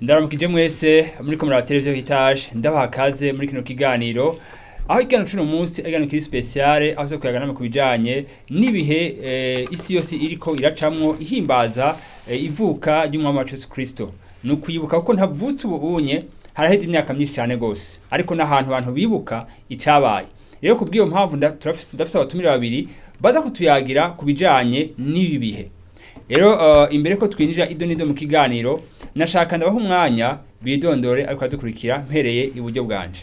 Ndaramukije mwese muri ko muri televiziyo Hitaje ndabaha kaze muri kino kiganiro aho ikiganiro cuno munsi ikiganiro kiri speciale aho zo kuyagana ku bijanye nibihe isi yose iriko iracamwo ihimbaza ivuka ry'umwami wacu Yesu Kristo nukuyibuka kuko ntavutse ubunye haraheze imyaka myinshi cyane gose ariko nahantu abantu bibuka icabaye rero kubwiyo mpamvu ndafise abatumire babiri baza kutuyagira ku bijanye n'ibi bihe rero imbere ko twinjira idonido mu kiganiro nashaka ndabaho umwanya bidondore ariko adukurikira mpereye iburyo bwanje.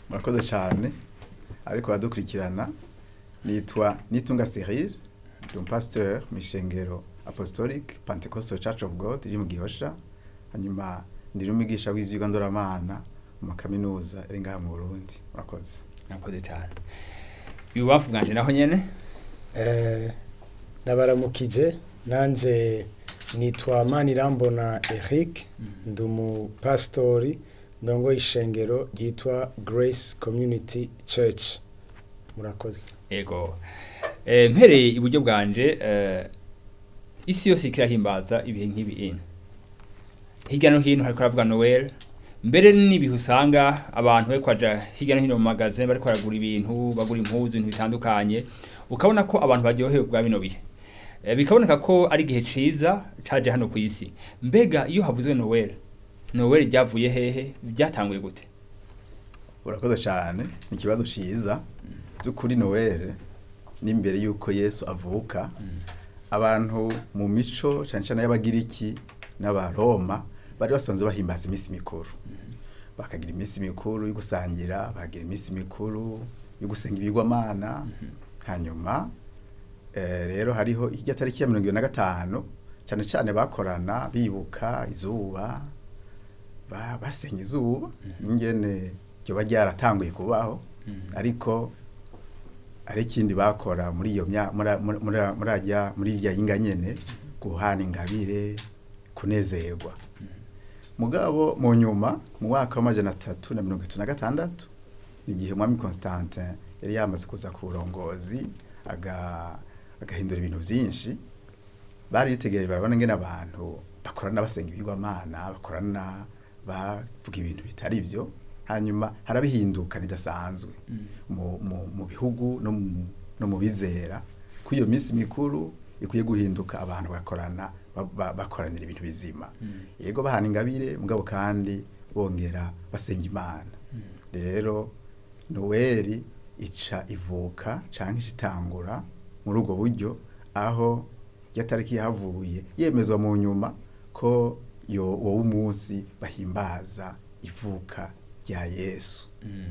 Murakoze cyane ariko adukurikirana nitwa Nitunga Cyrille Pasteur Mishengero Apostolic Pentecostal Church of God iri mu Gihosha hanyuma ndi umwigisha w'ivyigwa ndoramana mu kaminuza iri ngaha mu Burundi. Murakoze cyane yubafu bwanje naho nyene ndabaramukije nanje nitwa Manirambona Eric ndumu pastori ndongo ishengero ryitwa Grace Community Church. Murakoze. Ego mpereye iburyo bwanje isi yose ikirahimbaza ibihe nk'ibi hirya no hino hariko aravuga Noel mbere n'ibihe usanga abantu bari kwaja hirya no hino mu magazine bari kwaragura ibintu bagura impuzu ibintu bitandukanye ukabona ko abantu baryohewe bwa bino bihe bikaboneka ko ari gihe ciza caje hano ku isi. Mbega iyo havuzwe Noel ryavuye hehe byatanguye gute? Urakoze cyane ni kibazo ciza byukuri. Noel ni mbere yuko Yesu avuka abantu mu mico cyane cyane y'abagiriki n'abaroma bari basanzwe bahimbaza iminsi mikuru bakagira iminsi mikuru yo gusangira bakagira iminsi mikuru yo gusenga ibigwamana hanyuma rero hariho ijya tariki ya 25 cyane cyane bakorana bibuka izuba basenga izuba ingene cyo bajyaratanguye kubaho ariko ari kindi bakora muri iyo muri irya yinga nyene guhana ingabire kunezerwa mugabo mu nyuma mu mwaka wa 336 igihe mwami Constantin yari yamaze kuza ku burongozi agahindura ibintu byinshi bari ritegereje barabona ngene abantu bakorana basenga ibigwamana bakorana bavuga ibintu bitari byo hanyuma harabihinduka ridasanzwe mu bihugu no mu bizera ku iyo minsi mikuru ikuye guhinduka abantu bakoranira ibintu bizima yego bahana ingabire mugabo kandi bongera basenga Imana. Rero Noel ica ivuka canke itangura muri ubwo buryo aho yatariki yahavuye yemezwa mu nyuma ko wowe umunsi bahimbaza ivuka rya Yesu.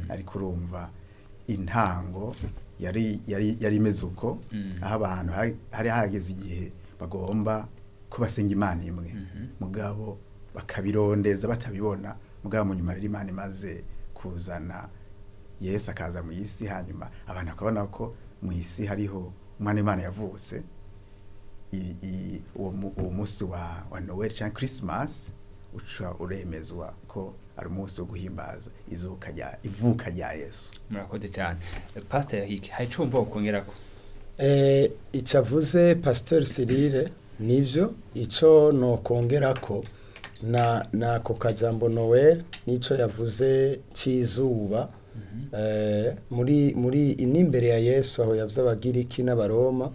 Ariko urumva intango yari imeze uko aho abantu hari hageze igihe bagomba ko basenga Imana imwe mugabo bakabirondeza batabibona mugabo mu nyuma rero Imana imaze kuzana Yesu akaza mu isi hanyuma abantu bakabona ko mu isi hariho umwana Imana yavutse. Uwo munsi wa Noel cyangwa Christmas uca uremezwa ko ari umunsi wo guhimbaza ivuka rya Yesu. Murakoze cyane Pasteur Eric hari cumva ukongerako icavuze Pasteur Cyrille nivyo ico no kongerako na ko kajambo Noel nico yavuze cizuba muri inimbere ya Yesu aho yavuze abagiriki n'abaroma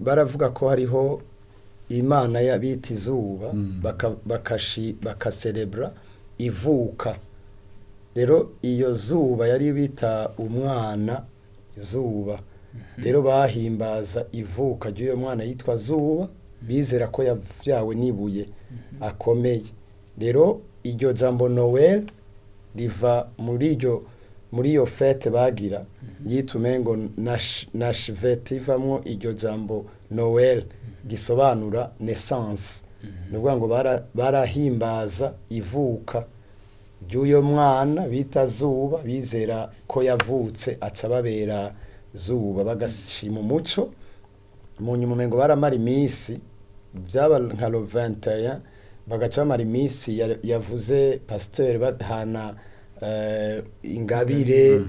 baravuga ko hariho Imana yabita izuba bakacelebra ivuka. Rero iyo zuba yari bita umwana izuba rero bahimbaza ivuka ry'uyo mwana yitwa Zuba bizera ko yavyawe nibuye akomeye. Rero iryo jambo Noel riva muri iyo fete bagira yitumengo nashvet ivamwo iryo jambo Noel gisobanura naissance. Nubwo ngo barahimbaza ivuka ry'uyo mwana bita Zuba bizera ko yavutse aca babera Zuba bagashima umuco. Mu nyuma ngo baramara iminsi byaba nka 21 bagaca bamara iminsi yavuze Pasteur bahana ingabire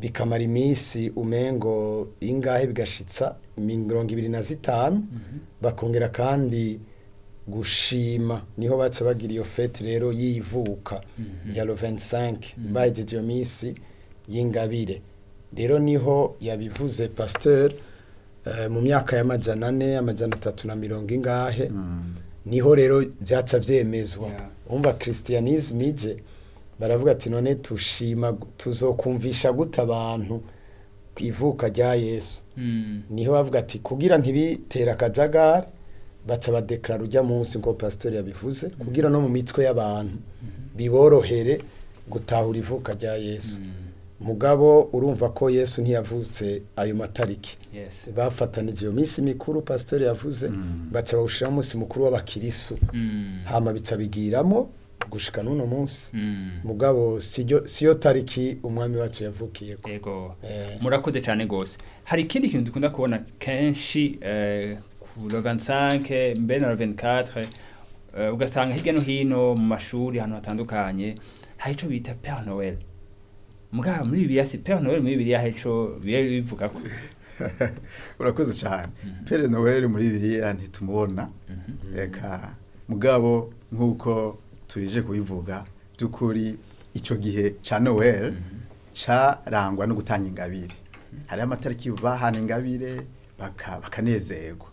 bikamara iminsi umengo ingahe bigashitsa 25 bakongera kandi gushima niho baca bagira iyo fete rero yivuka ya le 25 bahejeje iyo misi y'ingabire rero niho yabivuze Pasteur mu myaka y'amajana 4 amajana 300 ingahe niho rero byaca vyemezwa umva Christianisme ije baravuga ati none tushima tuzokumvisha gute abantu kwivuka rya Yesu niho bavuga ati kugira ntibitera akajagari baca badeklara ujya munsi ngo Pasteur yabivuze kugira no mu mitwe y'abantu biborohere gutahura ivuka rya Yesu mugabo urumva ko Yesu ntiyavutse ayo matariki bafatanije iyo minsi mikuru Pasteur yavuze baca bawushira munsi mukuru w'abakirisu hama bica bigiramo gushika nuno munsi mugabo siyo tariki umwami wacu yavukiye ko yego murakoze cyane gose hari ikindi kintu dukunda kubona kenshi ku 25 mbere na 24 ugasanga hirya no hino mu mashuri ahantu hatandukanye hari ico bita Père Noël mugabo muri Bibiliya si Père Noël muri Bibiliya hari ico bivuga ko urakoze cyane Père Noël muri Bibiliya ntitumubona reka mugabo nkuko turije kubivuga byukuri ico gihe ca Noel carangwa no gutanga ingabire hari amatariki bahana ingabire bakanezerwa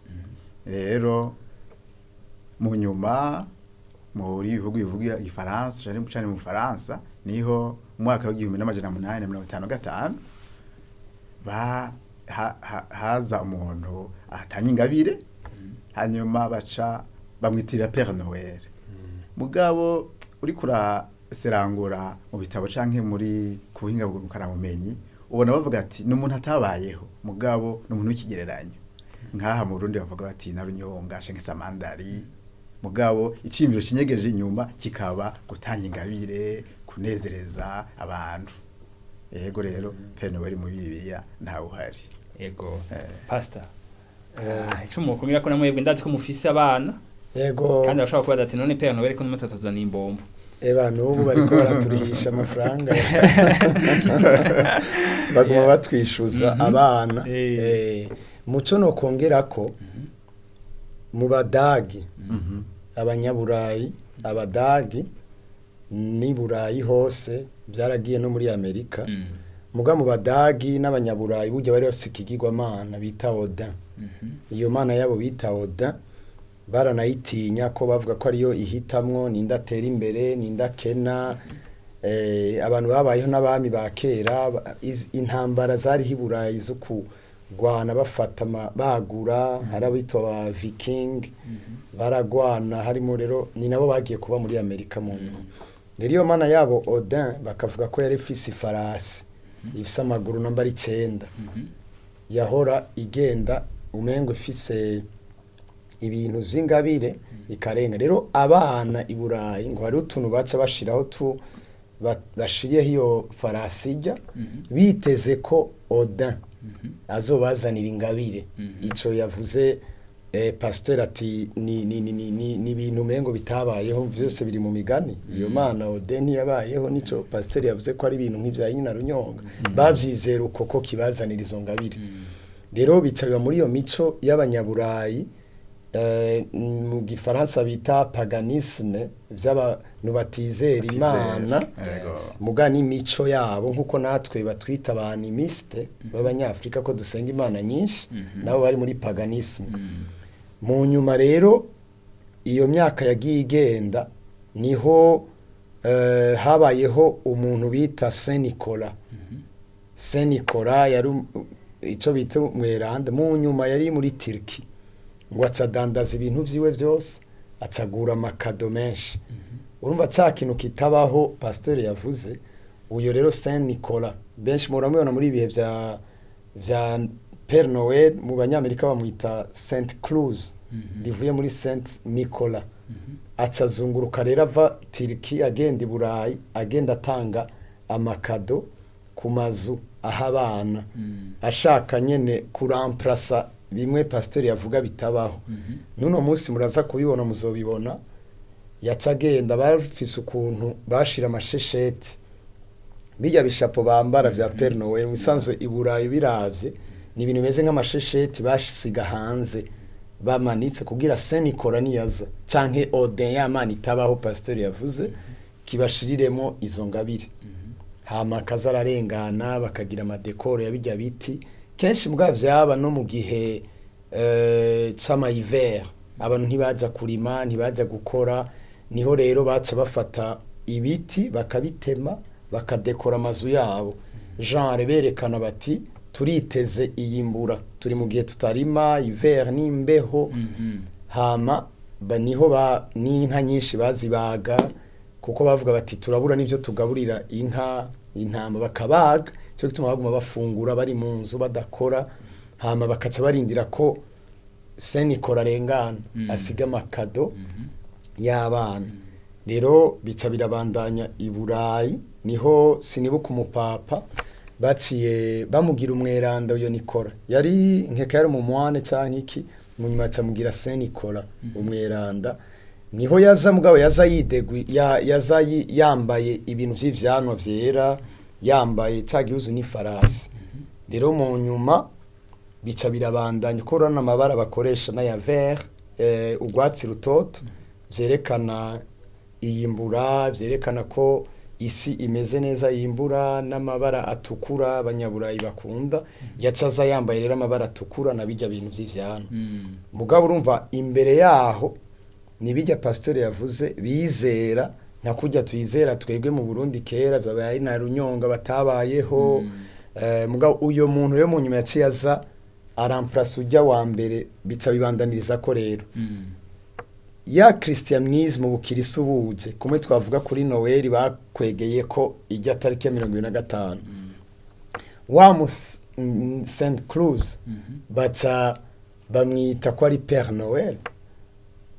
rero mu nyuma muri bihugu bivuga igifaransa cyane mu Faransa niho umwaka wa 1855 haza umuntu atanga ingabire hanyuma baca bamwitirira Père Noël mugabo uri kuraserangura mu bitabo canke muri kuhinga bugurukana bumenyi ubona bavuga ati n'umuntu atabayeho mugabo n'umuntu w'ikigereranyo nkaha mu Burundi bavuga bati narunyonga canke samandari mugabo icimviro kinyegeje inyuma kikaba gutanga ingabire kunezereza abantu yego rero Père Noël mu Bibiliya ntawe uhari yego Pastor ico mukumira ko namwebwe ndazi ko mufise abana yego kandi bashobora kuba ati none Père Noël ko n'umutatuzana imbombo n'ubu bariko baraturihisha amafaranga baguma batwishuza abana muco no kongera ko mu badagi abanyaburayi abadagi ni burayi hose byaragiye no muri Amerika muga mu badagi n'abanyaburayi burya bari bafise ikigirwamana bita Odin iyo mana yabo bita Odin baranayitinya ko bavuga ko ariyo ihitamwo ninda tera imbere ninda kena abantu babayeho n'abami ba kera intambara zari hiburayi zo kugwana bafata bagura harabitwa ba viking baragwana harimo rero ni nabo bagiye kuba muri Amerika mu nyuma rero iyo mana yabo Odin bakavuga ko yari ifise ifarasi ifise amaguru namba 9 yahora igenda umengo ifise ibintu z'ingabire ikarenga rero abana iburayi ngo hari utuntu baca bashiraho bashiriye hiyo farasija biteze ko Odin azobazanira ingabire ico yavuze Pasteur ati ni ibintu mengo bitabayeho byose biri mu migani iyo mana Odin yabayeho nico Pasteur yavuze ko ari ibintu nk'ivya nyina runyonga bavyizera uko ko kibazanira izo ngabire rero bicaye muri iyo mico y'abanyaburayi mu gifaransa bita paganisme by'abantu batizera imana mugani imico yabo nkuko natwe batwita abanimiste b'abanyafrika ko dusenga imana nyinshi nabo bari muri paganisme mu nyuma rero iyo myaka yagiye igenda niho habayeho umuntu bita Saint Nicolas Saint Nicolas yari ico bita mweranda mu nyuma yari muri Turkey ngo acadandaza ibintu vyiwe vyose acagura amakado menshi urumva ca kintu kitabaho Pasteur yavuze uyo rero Saint Nicolas benshi muramubona muri ibihe vya Père Noël mu banyamerika bamwita Saint Claus rivuye muri Saint Nicolas acazunguruka rero ava Turkey agenda iburayi agenda atanga amakado ku mazu aha abana ashaka nyene kuramplasa bimwe Pasteur yavuga bitabaho nuno munsi muraza kubibona muzobibona yacagenda bafise ukuntu bashira amashesheti bijya bishapo bambara vya Père Noël musanzwe iburayi biravye ni ibintu bimeze nk'amashesheti bashisiga hanze bamanitse kugira Saint Nicolas niyaza canke Odin y'Imana itabaho pasteur yavuze kibashiriremo izo ngabire hama kazararengana bakagira amadekoro yabijya biti kenshi mbwa vyaba no mu gihe c'ama hiver abantu ntibaja kurima ntibaja gukora niho rero baca bafata ibiti bakabitema bakadekora amazu yabo genre berekana bati turiteze iyimbura turi mu gihe tutarima hiver n'imbeho hama niho n'inka nyinshi bazibaga kuko bavuga bati turabura n'ivyo tugaburira inka intama bakabaga cyo gituma baguma bafungura bari mu nzu badakora hama bakaca barindira ko Saint Nicolas arengana asiga amakado y'abana rero bica birabandanya i Burayi niho sinibuka umupapa baciye bamugira umweranda uyo Nicolas yari nkeka yari mu mwane canke iki mu nyuma acamugira Saint Nicolas umweranda niho yaza mugabo yaza yidegwi yaza yambaye ibintu vy'ivyanwa vyera yambaye cagihuzu n'ifarasi rero mu nyuma bica birabandanya ko rana amabara bakoresha na ya vert urwatsi rutoto vyerekana iyimbura vyerekana ko isi imeze neza yimbura n'amabara atukura abanyaburayi bakunda yacaza yambaye rero amabara atukura na bijya bintu vy'ivyana mugabo urumva imbere yaho nibijya pasteur yavuze bizera nakujya tuyizera twebwe mu Burundi kera byabaye na runyonga batabayeho mugabo uyo muntu rero mu nyuma yaciye aza aramplasa ujya wa mbere bica bibandaniriza ko rero ya christianisme bukirisu buje kumwe twavuga kuri Noel bakwegeye ko ijya tariki ya 25 wa Saint Cruz baca bamwita ko ari Père Noel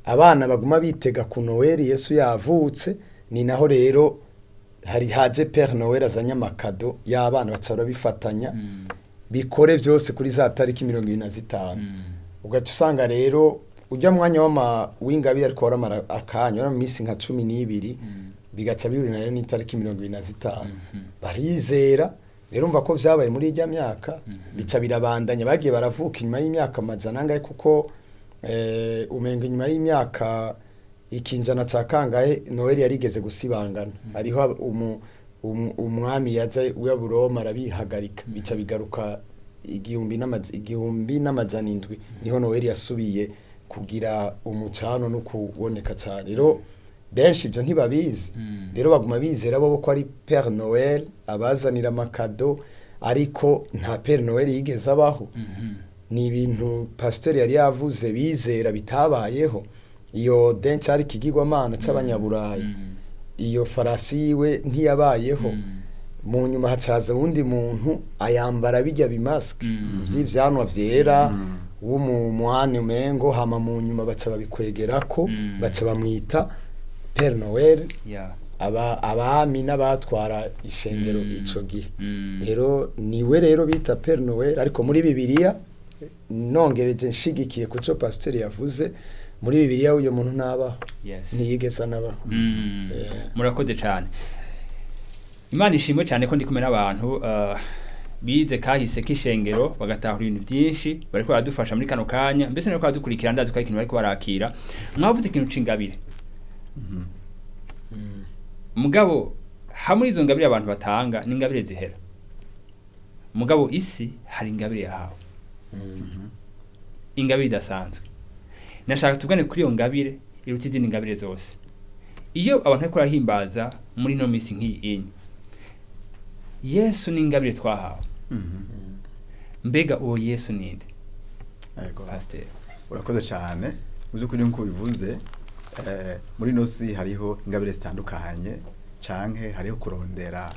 abana baguma bitega ku Noel Yesu yavutse ni naho rero hari haje Père Noel azanya amakado y'abana bacara bifatanya bikore byose kuri za tariki 25 ugaca usanga rero ujya mwanya w'ingabire ariko waramara akanya mu minsi nka 12 bigaca bihurira ni tariki 25 barizera rero umva ko vyabaye muri ijya myaka bica birabandanya bagiye baravuka inyuma y'imyaka amajana ngahe kuko umenga inyuma y'imyaka ikinjana ca kangahe Noel yarigeze gusibangana hariho umwami yaje wa Buroma arabihagarika bica bigaruka igihumbi n'amajana indwi niho Noel yasubiye kugira umucano no kuboneka cyane rero benshi ibyo ntibabizi rero baguma bizera bo ko ari Père Noel abazanira amakado ariko nta Père Noel yigeze abaho ni ibintu pasteur yari yavuze bizera bitabayeho iyo denci ari kigirwamana c'abanyaburayi iyo farasi yiwe ntiyabayeho mu nyuma hacaza undi muntu ayambara bijya bimask vy'ivyanwa vyera w'umumwane umengo hama mu nyuma baca babikwegerako baca bamwita Père Noel abami n'abatwara ishengero ico gihe rero niwe rero bita Père Noel ariko muri Bibiliya nongereje nshigikiye kuco pasteur yavuze muri Bibiliya uyo muntu nabaho ntiyigeze nabaho murakoze cyane Imana ishimwe cyane ko ndi kumwe n'abantu bize kahise k'ishengero bagatahura ibintu byinshi bariko baradufasha muri kano kanya mbese no kwadukurikira ndazi ko ikintu bariko barakira mwavuze ikintu c'ingabire mugabo hamwe izo ngabire abantu batanga n'ingabire zihera mugabo isi hari ingabire yahawe ingabire idasanzwe nashaka tugane kuri iyo ngabire iruta izindi ngabire zose iyo abantu bariko barahimbaza muri no misi nk'iyi Yesu ni ingabire twahawe mbega uwo Yesu ninde pasteur urakoze cyane byukuri nko bivuze muri nosi hariho ingabire zitandukanye canke hariho kurondera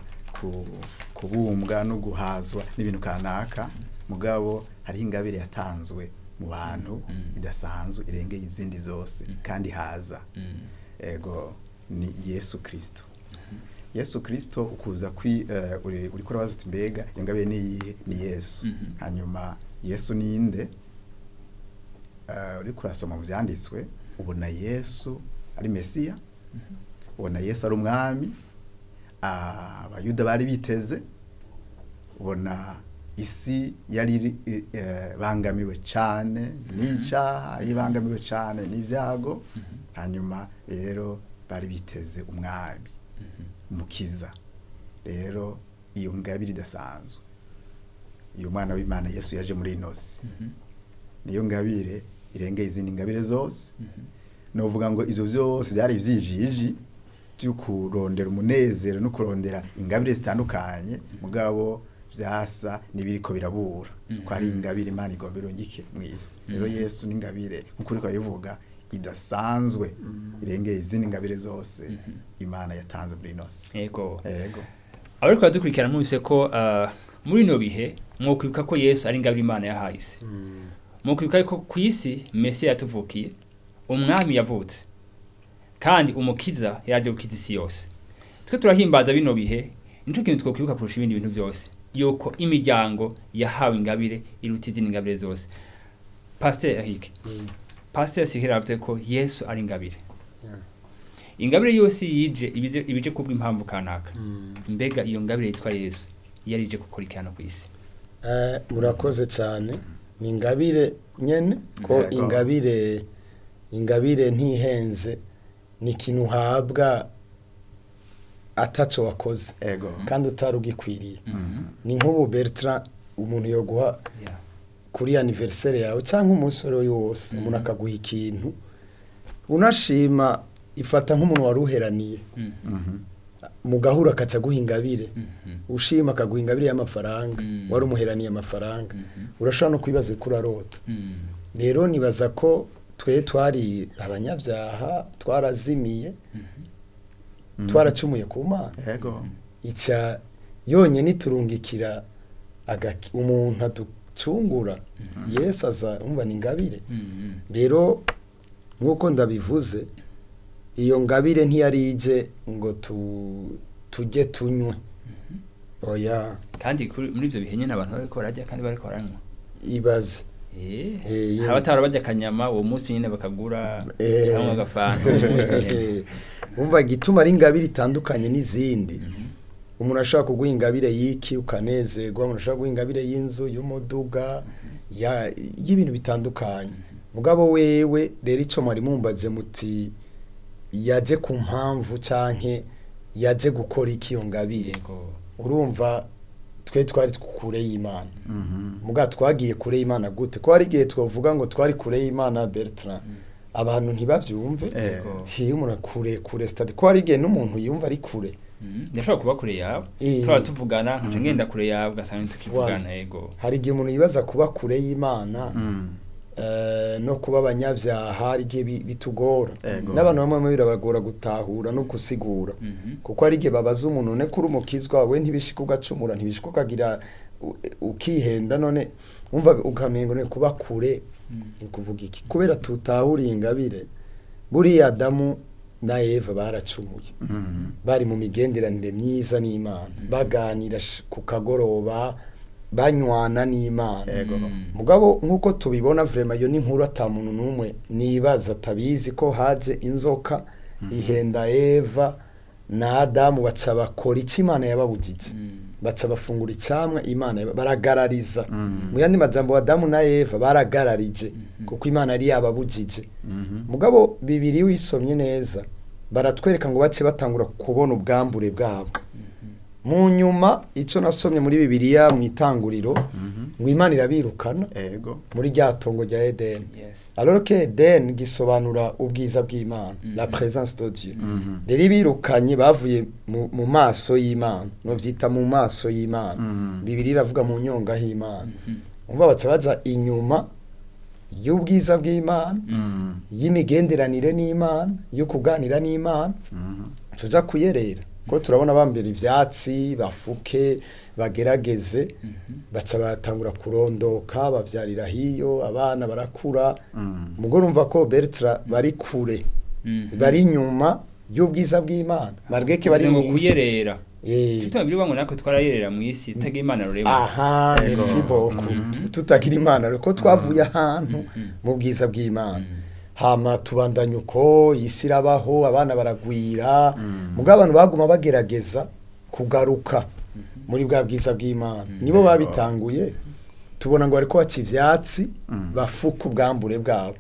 kubumbwa no guhazwa n'ibintu kanaka mugabo hariho ingabire yatanzwe mu bantu idasanzwe irengeye izindi zose kandi haza ego ni Yesu Kristo Yesu Kristo ukuza uri kurabaza uti mbega ingabire ni Yesu hanyuma Yesu ninde uri kurasoma mu byanditswe ubona Yesu ari Mesiya ubona Yesu ari umwami abayuda bari biteze ubona isi yari bangamiwe cyane n'icyaha, ibangamiwe cyane n'ibyago. Hanyuma rero bari biteze umwami umukiza. Rero iyo ngabire idasanzwe, iyo mwana w'Imana Yesu yaje muri inosi, niyo ngabire irengeye izindi ngabire zose. Novuga ngo ivyo byose byari ivyijiji byo kurondera umunezero no kurondera ingabire zitandukanye, mugabo vyasa nibiriko birabura ko ari ingabire Imana igomba irongike mw'isi. Rero Yesu n'ingabire nk'ukuri ko yivuga idasanzwe irengeye izindi ngabire zose Imana yatanze muri inosi. Yego. Abariko badukurikirana mwese ko muri no bihe mwokwibuka ko Yesu ari ingabire Imana yahaye isi. Mwokwibuka ko ku isi Mesiya yatuvukiye, umwami yavutse, kandi umukiza yaje gukiza isi yose. Twe turahimbaza bino bihe, nico kintu twokwibuka kurusha ibindi bintu byose, yuko imiryango yahawe ingabire iruta izindi ngabire zose. Pasteur Eric, Pasteur Cyrille avuze ko Yesu ari ingabire. Ingabire yose yije ibije kubwa impamvu kanaka. Mbega iyo ngabire yitwa Yesu yarije gukurikirana ku isi. Murakoze cyane. Ni ingabire nyene ko ingabire ntihenze, ni ikintu uhabwa ataco wakoze kandi utarugikwiriye. Ni nk'ubu Bertrand, umuntu yoguha kuri anniversaire yawe cyangwa umusore wose, umuntu akaguha ikintu unashima, ifata nk'umuntu waruheraniye mugahura akaca guha ingabire, ushima akaguha ingabire y'amafaranga, wari umuheraniye amafaranga, urashobora no kwibaza ko urarota. Rero nibaza ko twe twari abanyabyaha, twarazimiye, twaracumuye ku Mana. Ica yonye niturungikira umuntu aducungura, Yesu aza umva ni ingabire. Rero nk'uko ndabivuze, iyo ngabire ntiyari ije ngo tujye tunywe. Oya. Kandi muri ibyo bihe nyine abantu bariko barajya kandi bariko baranywa. Ibaze. Abatara bajya kanyama uwo munsi nyine bakagura cyangwa agafana. Umva gituma ari ingabire itandukanye n'izindi. Umuntu ashaka kuguha ingabire y'iki ukanezerwa, umuntu ashaka kuguha ingabire y'inzu, y'umuduga, y'ibintu bitandukanye. Mugabo wewe rero ico mwari mumbaje muti yaje ku mpamvu canke yaje gukora iki iyo ngabire. Urumva twe twari kure y'Imana. Muga twagiye kure y'Imana gute? Ko ari gihe twovuga ngo twari kure y'Imana Bertrand, abantu ntibavyumve. Hiye umuntu kure stade. Ko ari gihe n'umuntu yumva ari kure. Ndashaka kuba kure yawe. Twara tuvugana nkaje ngenda kure yawe gasanga tukivugana. Yego. Hari gihe umuntu yibaza kuba kure y'Imana no kuba abanyabyaha ari gihe bitugora. N'abantu bamwe birabagora gutahura no gusigura. Kuko ari gihe babaza umuntu ne kuri umukizwa we ntibishika ugacumura, ntibishika ukagira ukihenda, none umva ukamengo ne kuba kure ukuvuga iki. Kubera tutahuriye ingabire, buri Adamu na Eva baracumuye. Bari mu migenderanire myiza n'Imana, baganira ku kagoroba, banywana n'Imana. Mugabo nkuko tubibona vraiment yo ni nkuru atamuntu numwe nibaza tabizi ko haje inzoka ihenda Eva na Adamu, baca bakora iki Imana yababujije. Baca bafungura icamwa Imana baragarariza. Mu yandi majambo Adamu na Eva baragararije kuko Imana ari yababujije. Mugabo Bibiliya wisomye neza baratwereka ngo bace batangura kubona ubwambure bwabo. Mu nyuma ico nasomye muri Bibiliya mu itanguriro, ngo Imana irabirukana muri rya tongo rya Eden. Alors que Eden gisobanura ubwiza bw'Imana, la présence de Dieu. Rero birukanye bavuye mu maso y'Imana, no vyita mu maso y'Imana. Bibiliya iravuga mu nyonga y'Imana. Umva baca baza inyuma y'ubwiza bw'Imana, y'imigenderanire n'Imana, yo kuganira n'Imana, tuja kuyerera. Ko turabona bambera ivyatsi bafuke bagerageze, baca batangura kurondoka, bavyarira hiyo, abana barakura. Mugore umva ko Bertrand bari kure, bari nyuma y'ubwiza bw'Imana, margeke bari mu kuyerera. Tutabwirwa ngo nako twarayerera mu isi tutagira Imana rurema. Aha, merci beaucoup. Tutagira Imana reko twavuye ahantu mu bwiza bw'Imana. Hama tubandanya uko isi irabaho, abana baragwira. Mugabo abantu baguma bagerageza kugaruka muri bwa bwiza bw'Imana nibo babitanguye tubona ngo bariko baca ivyatsi bafuka ubwambure bwabo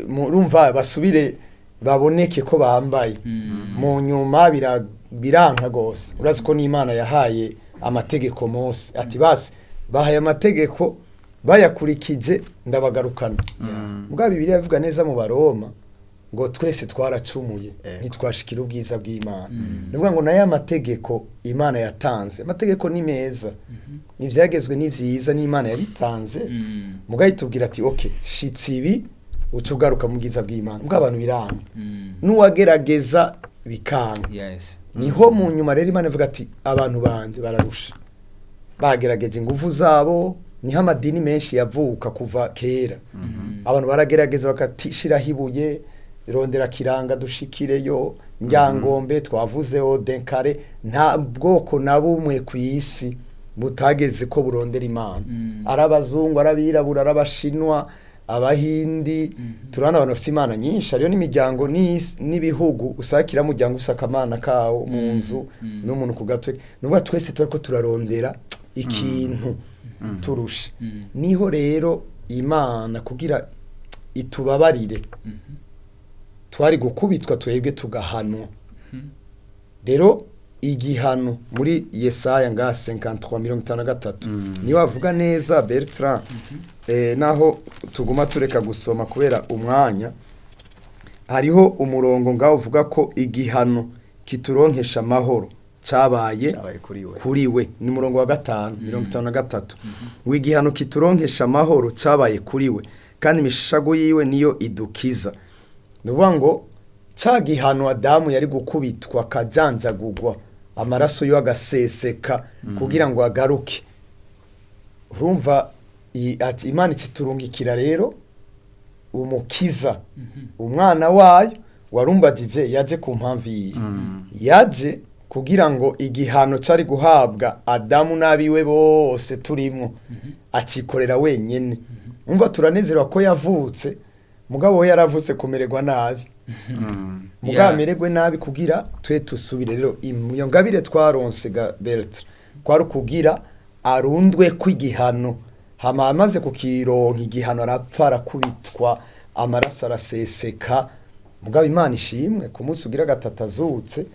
murumva basubire baboneke ko bambaye mu nyuma biranka gose urazi ko n'Imana yahaye amategeko Mose ati basi bahaye amategeko bayakurikije ndabagarukana bwa Bibiliya bivuga neza mu Baroma ngo twese twaracumuye ntitwashikira ubwiza bw'Imana nivuga ngo naye amategeko Imana yatanze amategeko ni meza nivyagezwe ni vyiza n'Imana yabitanze mugahitubwira ati okay shitsi ibi ucugaruka mu bwiza bw'Imana bwa abantu biranga nuwagerageza bikanga niho mu nyuma rero Imana ivuga ati abantu banje bararusha bagerageje ingufu zabo niho amadini menshi yavuka kuva kera abantu baragerageza bakatishira hibuye rondera kiranga dushikireyo njyangombe twavuzeho denkare nta bwoko na bumwe ku isi butageze ko burondera Imana arabazungu arabirabura arabashinwa abahindi turana abantu bafite Imana nyinshi ariyo n'imiryango n'ibihugu usakira muryango usakamana kawo mu nzu n'umuntu ku gatwe nuba twese turiko turarondera ikintu turusha niho rero Imana kugira itubabarire twari gukubitwa twebwe tugahanwa rero igihano muri Yesaya nga 53:53 niyo avuga neza Bertrand naho tuguma tureka gusoma kubera umwanya hariho umurongo ngaho uvuga ko igihano kituronkesha amahoro cabaye kuriwe ni murongo wa 5:53 w'igihano kituronkesha amahoro cabaye kuriwe kandi imishago yiwe niyo idukiza nuvuga ngo ca gihano Adamu yari gukubitwa kajanjagugwa amaraso yo agaseseka kugira ngo agaruke urumva Imana ikiturungikira rero umukiza umwana wayo warumbagije yaje ku mpamvu yiye yaje kugira ngo igihano cari guhabwa Adamu nabiwe bose turimo akikorera wenyene umva turanezerwa ko yavutse mugabo we yaravutse kumererwa nabi mugabo amererwe nabi kugira twe tusubire rero iyo ngabire twaronse ga Bertrand kwari kugira arundwe kw'igihano hama amaze kukironka igihano arapfa arakubitwa amaraso araseseka mugabo Imana ishimwe ku munsi ugira gatatu azutse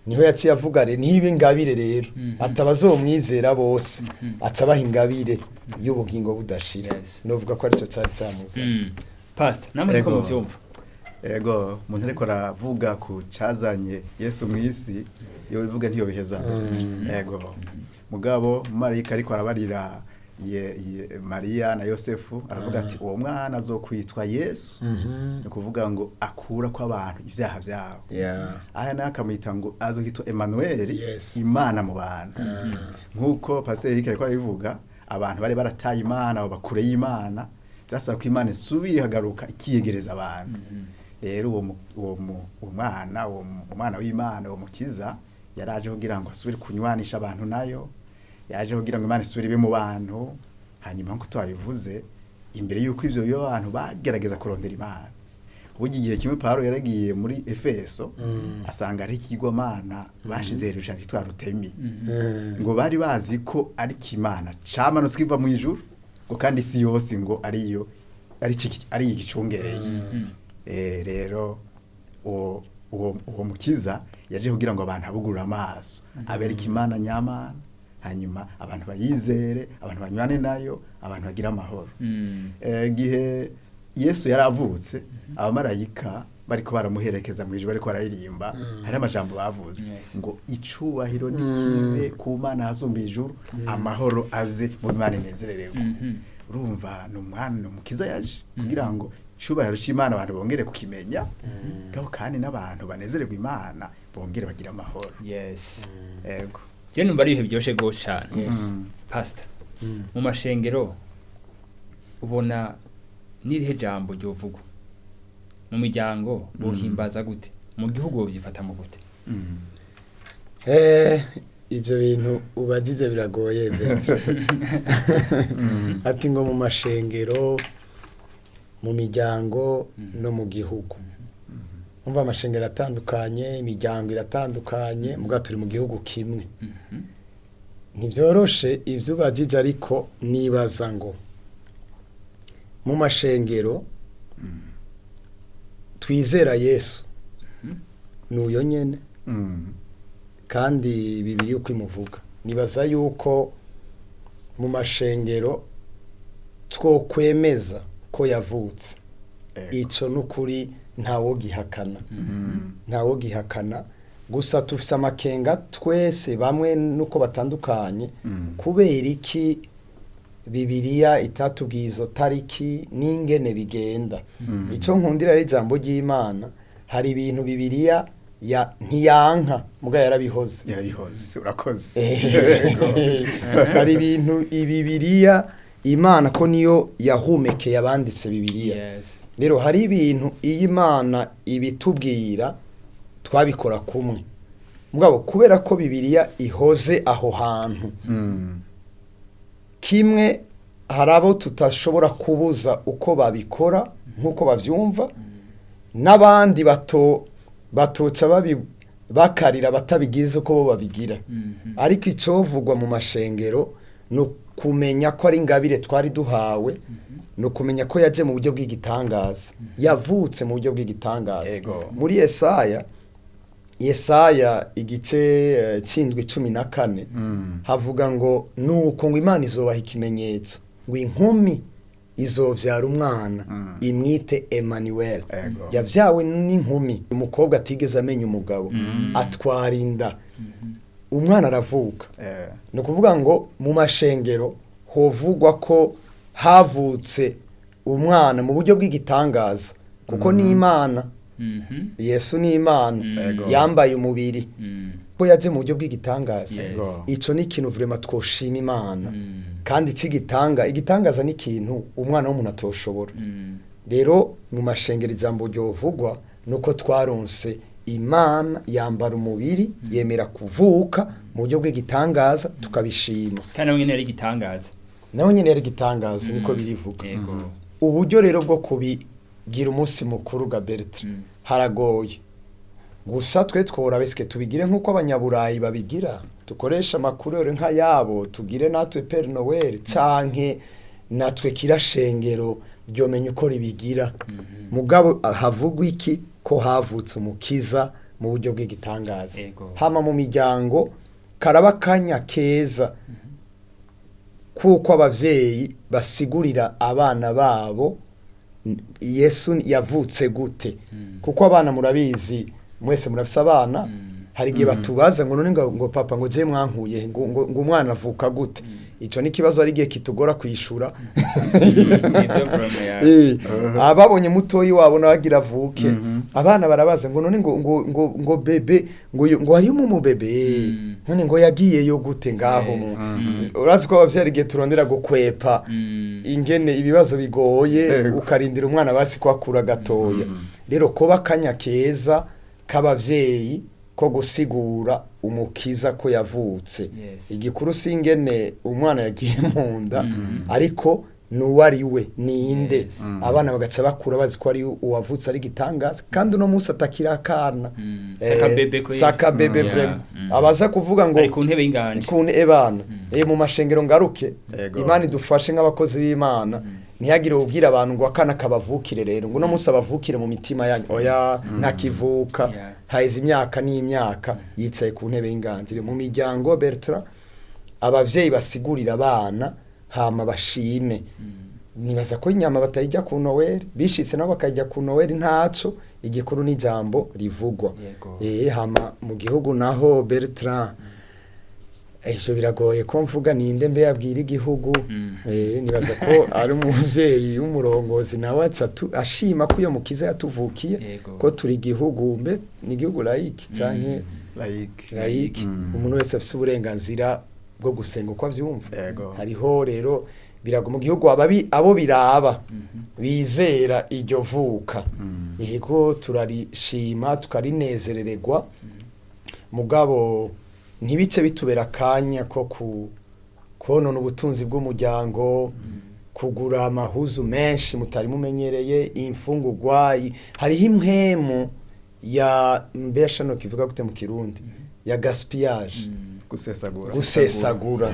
niho yaciye avuga re niba ingabire rero atabazomwizera bose acabaha ingabire y'ubugingo budashira novuga ko arico cari cyamuza Pastor namwe ko muvyumva ego umuntu ariko aravuga ku cazanye Yesu mwisi yo bivuga ntiyo biheza ego mugabo marayika ariko arabarira Maria na Yosefu aravuga ati uwo mwana azokwitwa Yesu ni kuvuga ngo akura kwa abantu ivyaha vyabo aya nakamwita ngo azohitwa Emmanuel Imana mu bantu nkuko Pasteur Eric ariko abivuga abantu bari barataye Imana bakure y'Imana byasaba ko Imana isubire hagaruka ikiyegereza abantu rero uwo mwana w'Imana uwo mukiza yaraje kugira ngo asubire kunywanisha abantu nayo yaje kugira ngo Imana isubire mu bantu hanyuma nko twabivuze imbere yuko ivyo byo abantu bagerageza kurondera Imana ubugi igihe kimwe Paulo yaragiye muri Efeso asanga ari ikigwamana bashize hejuru cyitwa Rutemi ngo bari bazi ko ari kimana camanutse kiva mu ijuru ngo kandi isi yose ngo ariyo ari igicungereye rero uwo mukiza yaje kugira ngo abantu abugurura amaso abereke Imana nyamana hanyuma abantu bayizere abantu banywane nayo abantu bagira amahoro gihe Yesu yaravutse abamarayika bariko baramuherekeza mu ijuru bariko bararirimba hari amajambo bavuze ngo icubahiro nikibe ku Mana hasumba ijuru amahoro aze mu Imana inezererewe urumva n'umwana umukiza yaje kugira ngo icubahiro c'Imana abantu bongere kukimenya kandi n'abantu banezererwa Imana bongere bagira amahoro ego je numva ari ibihe byoshe gose cyane Pastor mu mashengero ubona nirihe jambo ryovugwa mu miryango bohimbaza gute mu gihugu byifata mu gute ibyo bintu ubagije biragoye ati ngo mu mashengero mu miryango no mu gihugu umva amashengero atandukanye imiryango iratandukanye muga turi mu gihugu kimwe ntibyoroshe ibyo ubagije ariko nibaza ngo mu mashengero twizera Yesu n'uyo nyene kandi bibiri uko imuvuga nibaza yuko mu mashengero twokwemeza ko yavutse ico n'ukuri ntawo gihakana gusa tufise amakenga twese bamwe nuko batandukanye kubera iki Bibiliya itatubwiye izo tariki n'ingene bigenda ico nkundira ari ijambo ry'Imana hari ibintu Bibiliya ntiyanka muga yarabihoze urakoze hari ibintu Bibiliya Imana ko niyo yahumekeye abanditse Bibiliya rero hari ibintu iyi Imana ibitubwira twabikora kumwe mugabo kubera ko Bibiliya ihoze aho hantu kimwe hari abo tutashobora kubuza uko babikora nk'uko bavyumva n'abandi batoca bakarira batabigize uko bo babigira ariko icovugwa mu mashengero no kumenya ko ari ingabire twari duhawe no kumenya ko yaje mu buryo bw'igitangaza yavutse mu buryo bw'igitangaza muri Yesaya igice cindwi 14 havuga ngo nuko ngo Imana izobaha ikimenyetso ngo inkumi izovyara umwana imwite Emmanuel yavyawe n'inkumi umukobwa atigeze amenya umugabo atwara inda umwana aravuka no kuvuga ngo mu mashengero hovugwa ko havutse umwana mu buryo bw'igitangaza kuko ni Imana Yesu ni Imana yambaye umubiri ko yaje mu buryo bw'igitangaza ico ni ikintu vraiment twoshima Imana kandi igitangaza ni ikintu umwana w'umuntu atoshobora rero mu mashengero ijambo ryovugwa nuko twaronse Imana yambara umubiri yemera kuvuka mu buryo bw'igitangaza tukabishima kandi nawe nyene yari igitangaza niko birivuga uburyo rero bwo kubigira umunsi mukuru ga Bertrand haragoye gusa twe tworabeske tubigire nk'uko abanyaburayi babigira dukoresha amakuru yore nka yabo tugire natwe Père Noël canke natwe kirashengero ryomenya uko ribigira mugabo havugwa iki ko havutse umukiza mu buryo bw'igitangaza hama mu miryango karaba kanya keza kuko abavyeyi basigurira abana babo Yesu yavutse gute kuko abana murabizi mwese murafise abana hari gihe batubaza ngo none ngo papa ngo je mwankuye ngo umwana avuka gute ico ni kibazo ari gihe kitugora kwishura ababonye mutoyi wabo nabagira avuke abana barabaza ngo none ngo bebe ngo hayumu mu bebe none ngo yagiyeyo gute ngaho urazi ko abavyeyi gihe turondera gukwepa ingene ibibazo bigoye ukarindira umwana basi kwakura gatoya rero ko bakanya keza k'abavyeyi ko gusigura umukiza ko yavutse igikuru singene umwana yagiye mu nda ariko nuwari we ninde abana bagaca bakura bazi ko ari uwavutse ari gitangaza kandi no musa atakira akana saka bebe vraiment abaza kuvuga ngo ku ntebe y'inganje ebana mu mashengero ngaruke Imana idufashe nk'abakozi b'Imana ntihagire ubwira abantu ngo akana kabavukire rero ngo no musa bavukire mu mitima yanyu oya ntakivuka haize imyaka n'imyaka yicaye ku ntebe y'inganje mu miryango Bertrand abavyeyi basigurira abana hama bashime nibaza ko inyama batayijya ku Noel bishitse nabo bakajya ku Noel ntaco igikuru n'ijambo rivugwa hama mu gihugu naho Bertrand ejo biragoye ko mvuga ninde mbe yabwira igihugu nibaza ko ari umuvyeyi w'umurongozi nawe ashima ko iyo mukiza yatuvukiye ko turi igihugu mbe ni igihugu laïque canke laïque umuntu wese afise uburenganzira bwo gusenga uko avyumva hariho rero birago mu gihugu abo biraba bizera iryo vuka yego turarishima tukarinezerererwa mugabo ntibice bitubera kanya ko konona ubutunzi bw'umuryango kugura amahuzu menshi mutari mumenyereye imfungurwa hariho impwemu ya mbesha no kivuga gute mu kirundi ya gaspillage gusesagura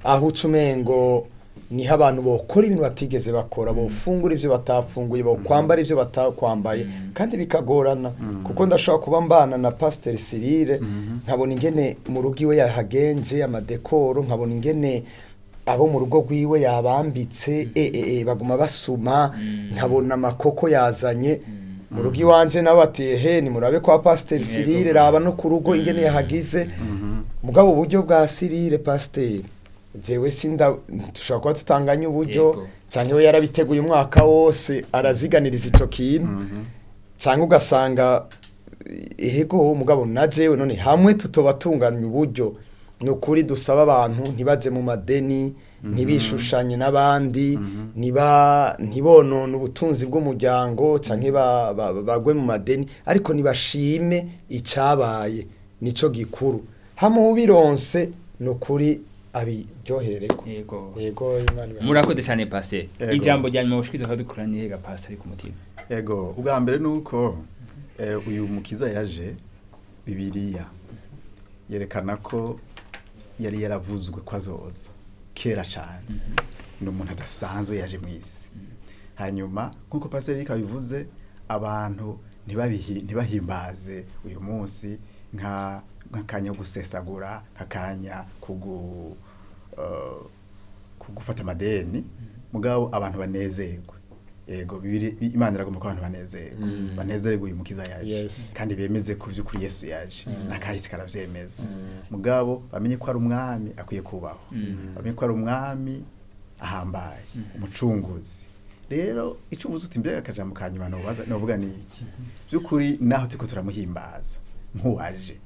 aho ucumengo niho abantu bokora ibintu batigeze bakora bofungura ivyo batafunguye bokwambara ivyo batakwambaye kandi bikagorana kuko ndashobora kuba mbana na Pasteur Cyrille nkabona ingene mu rugo iwe yahagenje amadekoro nkabona ingene abo mu rugo rwiwe yabambitse baguma basuma nkabona amakoko yazanye mu rugo iwanje nawe ati ni murabe kwa Pasteur Cyrille raba no ku rugo ingene yahagize mugabo uburyo bwa Cyrille Pasteur jewe sinda tushaka kuba tutanganya uburyo cyangwa we yarabiteguye umwaka wose araziganiriza ico kintu cyangwa ugasanga ehego mugabo na jewe none hamwe tutobatunganya uburyo nukuri dusaba abantu ntibaje mu madeni ntibishushanye n'abandi ntibonone ubutunzi bw'umuryango canke bagwe mu madeni ariko nibashime icabaye nico gikuru hamwe ubironse nukuri abiryoherereko yego murakoze cyane Pasteur ijambo rya nyuma ushikiriza ko dukoraniye ga Pasteur ari ku mutima yego ubwa mbere nuko uyu mukiza yaje Bibiliya yerekana ko yari yaravuzwe ko azoza kera cyane ni umuntu adasanzwe yaje mu isi hanyuma nkuko Pasteur Eric abivuze abantu ntibahimbaze uyu munsi nk'akanya gusesagura kakanya kugufata amadeni mugabo abantu banezerwe yego Imana iragomba ko abantu banezerwe uyu mukiza yaje kandi bemeze ku by'ukuri Yesu yaje nakahise karavyemeza mugabo bamenye ko ari umwami akwiye kubaho bamenye ko ari umwami ahambaye umucunguzi rero icyo ubuze uti mbega akajambo kanyuma novuga ni iki by'ukuri naho turiko turamuhimbaza nkuwaje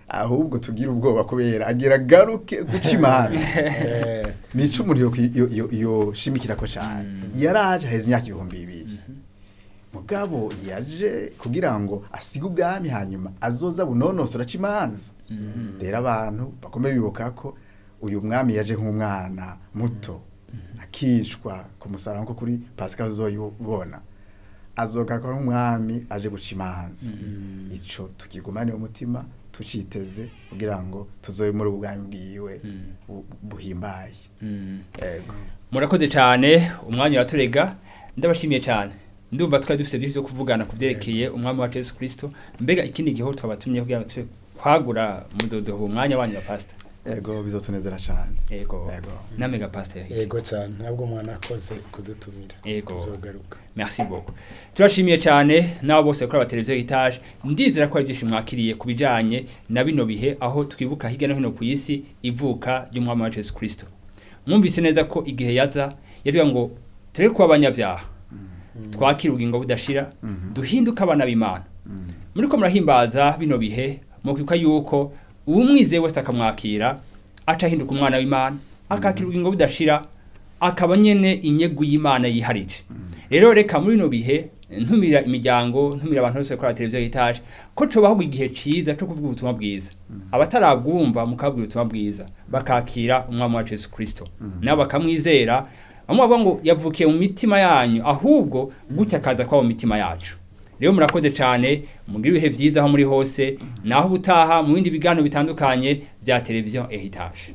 ahubwo tugira ubwoba kubera agira garuke guca imanza nico umuntu yo shimikira ko cyane yaraje heza imyaka 2000 mugabo yaje kugira ngo asige ubwami hanyuma azoza bunonosora aca imanza rero abantu bakomeye bibuka ko uyu mwami yaje nk'umwana muto akishwa ku musaraba nko kuri Pascal zoyibona azogaruka nk'umwami aje guca imanza ico tukigumane umutima tuciteze kugira ngo tuzobe muri ubwami bwiwe buhimbaye yego murakoze cyane umwanya waturega ndabashimiye cyane ndumva twari dufite byinshi byo kuvugana kubyerekeye umwami wa Yesu Kristo mbega ikindi gihe twabatumye kugira ngo twagura muzodoho umwanya wanyu wa Pastor yego bizotunezera cyane yego namega Pasteur yego cyane ntabwo mwana akoze kudutumira tuzogaruka merci beaucoup turashimiye cyane nabo bose bakora televiziyo Heritage ndizera ko ari byinshi mwakiriye kubijanye na bino bihe aho twibuka hirya no hino ku isi ivuka ry'umwami wa Yesu Kristo mwumvise neza ko igihe yaza yavuga ngo ture ko abanyabyaha twakira ubugingo budashira duhinduka abana b'Imana muri ko murahimbaza bino bihe mukwibuka yuko umwizeye wese akamwakira acahinduka umwana w'Imana akakira ubugingo budashira akaba nyene inyegu y'Imana yiharije rero reka muri no bihe ntumira imiryango ntumira abantu bose bakora televiziyo Heritage ko coba ahubwo igihe ciza cyo kuvuga ubutumwa bwiza abatarabwumva mukabwira ubutumwa bwiza bakakira umwami wa Yesu Kristo nabo bakamwizera bavuga ngo yavukiye mu mitima yanyu ahubwo gutya kaza kwa mu mitima yacu rero murakoze cyane mugira ibihe byiza aho muri hose naho ubutaha mu bindi biganiro bitandukanye bya televiziyo Heritage.